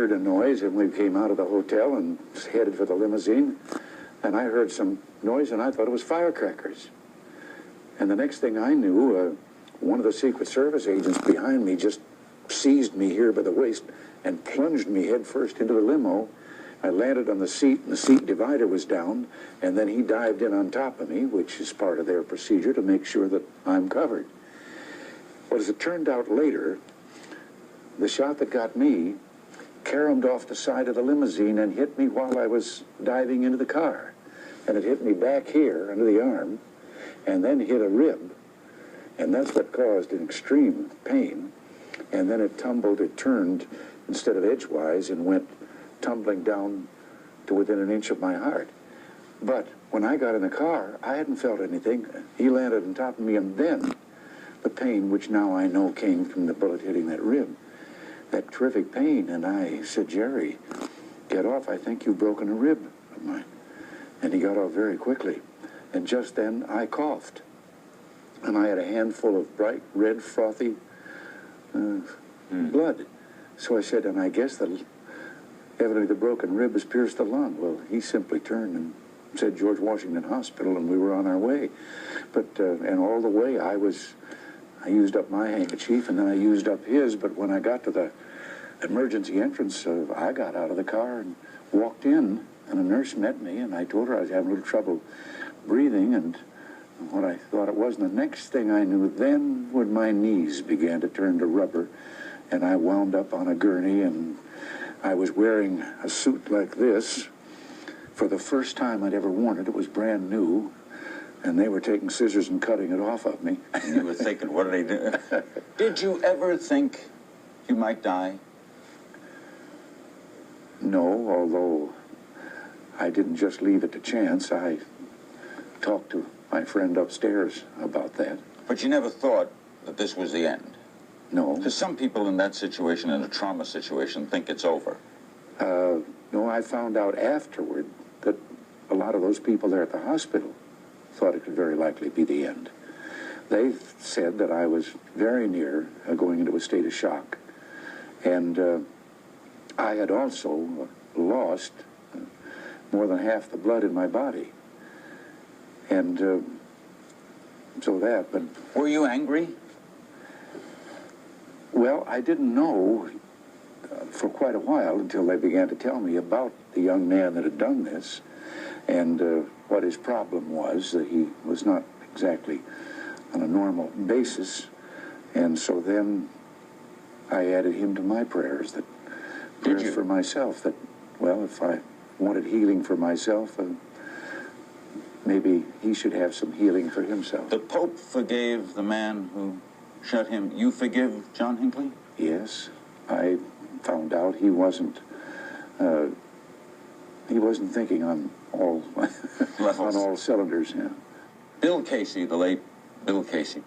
heard a noise, and we came out of the hotel and headed for the limousine, and I heard some noise, and I thought it was firecrackers. And the next thing I knew, one of the Secret Service agents behind me just seized me here by the waist and plunged me head first into the limo. I landed on the seat, and the seat divider was down, and then he dived in on top of me, which is part of their procedure to make sure that I'm covered. Well, as it turned out later, the shot that got me caromed off the side of the limousine and hit me while I was diving into the car. And it hit me back here under the arm, and then hit a rib, and that's what caused an extreme pain. And then it turned instead of edgewise and went tumbling down to within an inch of my heart. But when I got in the car, I hadn't felt anything. He landed on top of me, and then the pain, which now I know came from the bullet hitting that rib, that terrific pain. And I said, "Jerry, get off. I think you've broken a rib of mine." And he got off very quickly. And just then I coughed. And I had a handful of bright red, frothy blood. So I said, and I guess that evidently the broken rib has pierced the lung. Well, he simply turned and said George Washington Hospital, and we were on our way. But, and all the way I used up my handkerchief, and then I used up his. But when I got to the emergency entrance, I got out of the car and walked in, and a nurse met me, and I told her I was having a little trouble breathing, and what I thought it was. And the next thing I knew, then when my knees began to turn to rubber, and I wound up on a gurney, and I was wearing a suit like this for the first time I'd ever worn it. It was brand new, and they were taking scissors and cutting it off of me. And you were thinking, what did they do? Did you ever think you might die? No, although I didn't just leave it to chance. I talked to my friend upstairs about that. But you never thought that this was the end? No. Because some people in that situation, in a trauma situation, think it's over. No, I found out afterward that a lot of those people there at the hospital thought it could very likely be the end. They said that I was very near going into a state of shock. And I had also lost more than half the blood in my body. And so that, but... Were you angry? Well, I didn't know for quite a while until they began to tell me about the young man that had done this, and what his problem was, that he was not exactly on a normal basis. And so then I added him to my prayers, that prayers for myself, that, well, if I wanted healing for myself, maybe he should have some healing for himself. The Pope forgave the man who shot him. You forgive John Hinckley? Yes. I found out he wasn't thinking on all levels, on all cylinders. Yeah. Bill Casey, the late Bill Casey.